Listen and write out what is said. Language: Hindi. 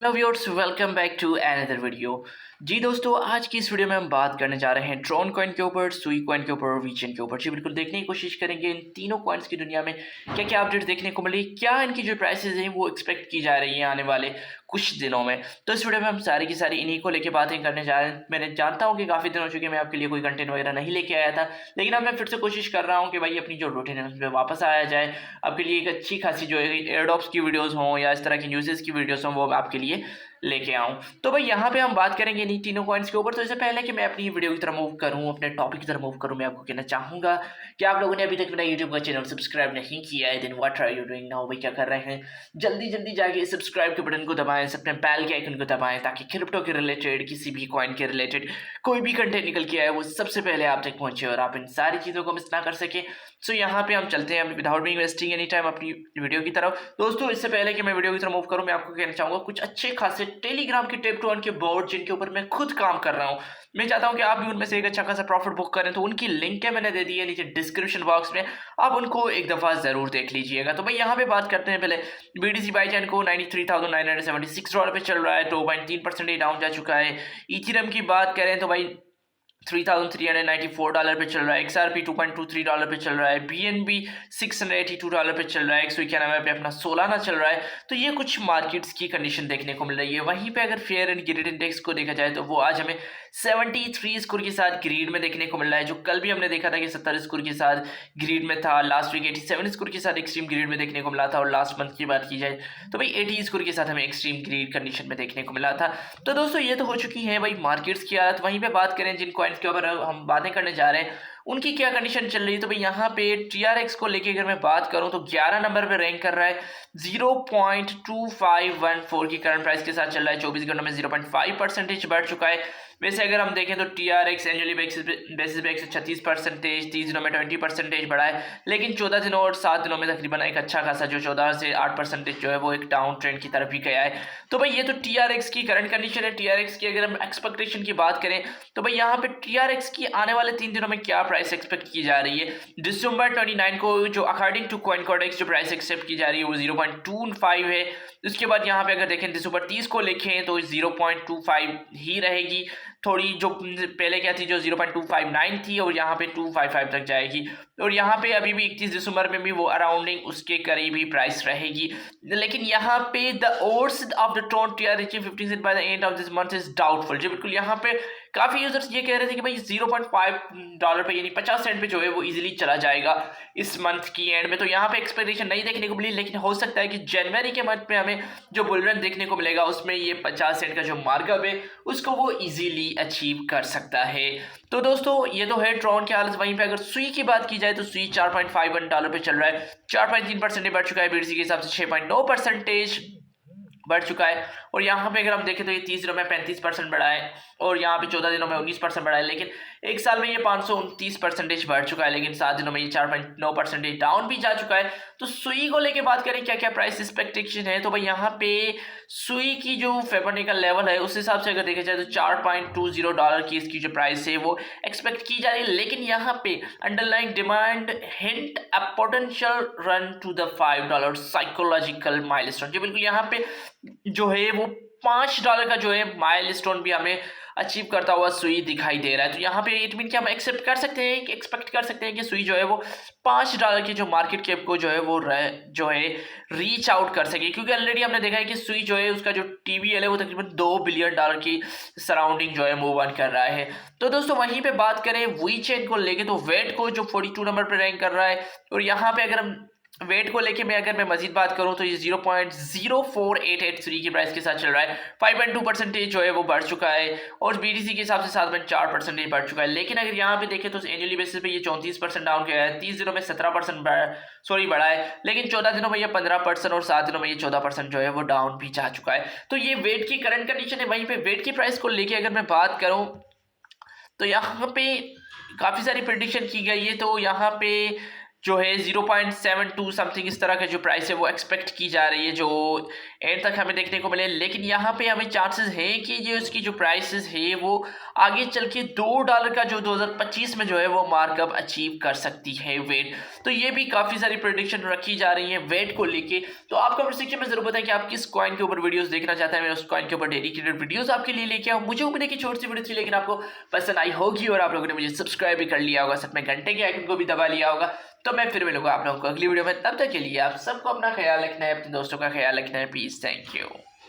Hello viewers, welcome back to another video. जी दोस्तों, आज की इस वीडियो में हम बात करने जा रहे हैं ट्रॉन कॉइन के ऊपर, सुई कॉइन के ऊपर और वीचेन के ऊपर। जी बिल्कुल, देखने की कोशिश करेंगे इन तीनों कॉइन्स की दुनिया में क्या क्या अपडेट देखने को मिली, क्या इनकी जो प्राइसेस हैं वो एक्सपेक्ट की जा रही है आने वाले कुछ दिनों में। तो इस वीडियो में हम सारी की सारी इन्हीं को लेकर बातें करने जा रहे हैं। मैंने जानता हूँ कि काफ़ी दिन हो चुके मैं आपके लिए कोई कंटेंट वगैरह नहीं लेके आया था, लेकिन अब मैं फिर से कोशिश कर रहा हूँ कि भाई अपनी जो रूटीन है उस पर वापस आया जाए। आपके लिए एक अच्छी खासी जो है एयरडॉप्स की वीडियोज़ हों या इस तरह की न्यूज़ की वीडियोज़ हों, वो आपके लिए लेके आऊँ। तो भाई यहाँ पे हम बात करेंगे इन्हीं तीनों कॉइन्स के ऊपर। तो इससे पहले कि मैं अपनी वीडियो की तरफ मूव करूँ, अपने टॉपिक की तरफ मूव करूँ, मैं आपको कहना चाहूँगा कि आप लोगों ने अभी तक मेरा यूट्यूब का चैनल सब्सक्राइब नहीं किया है, then what are you doing now. भाई क्या कर रहे हैं, जल्दी जल्दी जाके सब्सक्राइब के बटन को दबाएं, अपने बेल के आइकन को दबाएं, ताकि क्रिप्टो के रिलेटेड, किसी भी कॉइन के रिलेटेड कोई भी कंटेंट निकल के आए वो सबसे पहले आप तक पहुंचे और आप इन सारी चीज़ों को मिस ना कर सके। सो यहाँ पे हम चलते हैं without being wasting any time अपनी वीडियो की तरफ। दोस्तों, इससे पहले कि मैं वीडियो की तरफ मूव करूँ, मैं आपको कहना चाहूँगा कुछ अच्छे खासे टेलीग्राम के टिप टू अर्न के बोर्ड जिनके ऊपर मैं खुद काम कर रहा हूँ, मैं चाहता हूँ कि आप भी उनमें से एक अच्छा खासा प्रॉफिट बुक करें। तो उनकी लिंक है मैंने दे दी है नीचे डिस्क्रिप्शन बॉक्स में, आप उनको एक दफ़ा ज़रूर देख लीजिएगा। तो भाई यहाँ पे बात करते हैं पहले BTC बाईचैन को $93,976 पे चल रहा है, 2.3% डाउन जा चुका है। इथेरियम की बात करें तो भाई $3,394 पे चल रहा है। XRP $2.23 पे चल रहा है। BNB $682 पे चल रहा है। 191 पे अपना सोलाना चल रहा है। तो ये कुछ मार्केट्स की कंडीशन देखने को मिल रही है। वहीं पे अगर फेयर एंड ग्रीड इंडेक्स को देखा जाए तो वो आज हमें 73 स्कोर के साथ ग्रीड में देखने को मिल रहा है, जो कल भी हमने देखा था कि 70 स्कोर के साथ ग्रीड में था। लास्ट वीक 87 स्कोर के साथ एक्सट्रीम ग्रीड में देखने को मिला था, और लास्ट मंथ की बात की जाए तो भाई 80 स्कोर के साथ हमें एक्सट्रीम ग्रीड कंडीशन में देखने को मिला था। तो दोस्तों, ये तो हो चुकी है भाई मार्केट्स की हालत। वहीं पे बात करें जिन कॉइन्स के ऊपर हम बातें करने जा रहे हैं उनकी क्या कंडीशन चल रही है, तो भाई यहाँ पे TRX को लेके अगर मैं बात करूँ तो 11 नंबर पे रैंक कर रहा है। 0.2514 की करंट प्राइस के साथ चल रहा है। 24 घंटों में 0.5% बढ़ चुका है। वैसे अगर हम देखें तो TRX एनुअली बेसिस पे 136%, 30 दिनों में 20% बढ़ा है, लेकिन 14 दिनों और 7 दिनों में तकरीबन एक अच्छा खासा जो 14 से 8% जो है वो एक डाउन ट्रेंड की तरफ ही गया है। तो भाई ये तो TRX की करंट कंडीशन है। TRX की अगर हम एक्सपेक्टेशन की बात करें तो भाई यहाँ पे TRX की आने वाले 3 दिनों में क्या प्राइस एक्सपेक्ट की जा रही है। दिसंबर 29 को जो अकॉर्डिंग टू कॉइन कोडेक्स जो प्राइस एक्सेप्ट की जा रही है वो 0.25 है। उसके बाद यहाँ पे अगर देखें दिसंबर 30 को लिखें तो 0.25 ही रहेगी। थोड़ी जो पहले क्या थी, जो 0.259 थी, और यहाँ पे 255 तक जाएगी। और यहाँ पे अभी भी 31 दिसंबर में भी वो अराउंडिंग उसके करीब ही प्राइस रहेगी। लेकिन यहाँ पे the odds of the Tron TRX 15 by the end of this month is doubtful. जी बिल्कुल, यहाँ पे काफी यूजर्स ये कह रहे थे कि भाई $0.5 पे यानी 50 सेंट पे जो है वो इजीली चला जाएगा इस मंथ की एंड में। तो यहाँ पे एक्सपेक्टेशन नहीं देखने को मिली, लेकिन हो सकता है कि जनवरी के मंथ में हमें जो बुल रन देखने को मिलेगा उसमें ये 50 सेंट का जो मार्कअप है उसको वो इजीली अचीव कर सकता है। तो दोस्तों, ये तो है ट्रॉन की हालत। वहीं पे अगर सुई की बात की जाए तो सुई $4.51 पे चल रहा है। 4.3% बढ़ चुका है। BTC के हिसाब से 6.9% बढ़ चुका है। और यहाँ पे अगर हम देखें तो ये 30 दिनों में 35% बढ़ा है, और यहाँ पे 14 दिनों में 19% बढ़ा है। लेकिन एक साल में ये 529% बढ़ चुका है, लेकिन 7 दिनों में ये 4.9% डाउन भी जा चुका है। तो सुई को लेके बात करें क्या क्या प्राइस एक्सपेक्टेशन है, तो भाई यहाँ पे सुई की जो फेबरनेकल लेवल है उस हिसाब से अगर देखा जाए तो $4.20 की इसकी जो प्राइस है वो एक्सपेक्ट की जा रही है। लेकिन यहाँ पे underlying demand hint a potential run to the $5 psychological milestone. जी बिल्कुल, यहाँ पे जो है वो $5 का जो है माइलस्टोन भी हमें अचीव करता हुआ सुई दिखाई दे रहा है। तो यहाँ पे इट मीन कि हम एक्सेप्ट कर सकते हैं कि एक्सपेक्ट कर सकते हैं कि सुई जो है वो $5 की जो मार्केट कैप को जो है वो जो है रीच आउट कर सके, क्योंकि ऑलरेडी हमने देखा है कि सुई जो है उसका जो TVL है वो तकरीबन $2 बिलियन की सराउंडिंग जो है मूव ऑन कर रहा है। तो दोस्तों, वहीं पे बात करें वीचेन को लेके तो वेट को जो 42 नंबर पर रैंक कर रहा है, और यहाँ पे अगर हम वेट को लेके अगर मैं मजीद बात करूं तो ये 0.04883 की प्राइस के साथ चल रहा है। 5.2% जो है वो बढ़ चुका है, और BTC के हिसाब से 7.4% बढ़ चुका है। लेकिन अगर यहाँ पे देखें तो एनुअली बेसिस पे ये 34% डाउन गया है। 30 दिनों में 17% बढ़ा है, लेकिन 14 दिनों में ये 15% और 7 दिनों में ये 14% जो है वो डाउन भी जा चुका है। तो ये वेट की करंट कंडीशन है। वहीं पे वेट की प्राइस को लेके अगर मैं बात करूँ तो यहाँ पे काफ़ी सारी प्रिडिक्शन की गई है। तो यहाँ पे जो है 0.72 समथिंग इस तरह का जो प्राइस है वो एक्सपेक्ट की जा रही है, जो एंड तक हमें देखने को मिले। लेकिन यहाँ पे हमें चांसेस हैं कि जो इसकी जो प्राइसेस है वो आगे चल के $2 का जो 2025 में जो है वो मार्कअप अचीव कर सकती है वेट। तो ये भी काफ़ी सारी प्रेडिक्शन रखी जा रही है वेट को लेके। तो आप कमेंट सेक्शन में जरूर बताएं कि आप किस कॉइन के ऊपर वीडियोस देखना चाहते हैं। मैं उस कॉइन के ऊपर डेडिकेटेड वीडियोस आपके लिए लेके आऊँ। मुझे उम्मीद है कि छोटी सी वीडियो थी लेकिन आपको पसंद आई होगी और आप लोगों ने मुझे सब्सक्राइब भी कर लिया होगा, साथ में घंटे के आइकन को भी दबा लिया होगा। तो मैं फिर मिलूंगा आप लोगों को अगली वीडियो में। तब तक के लिए आप सबको अपना ख्याल रखना है, अपने दोस्तों का ख्याल रखना है। Please, thank you.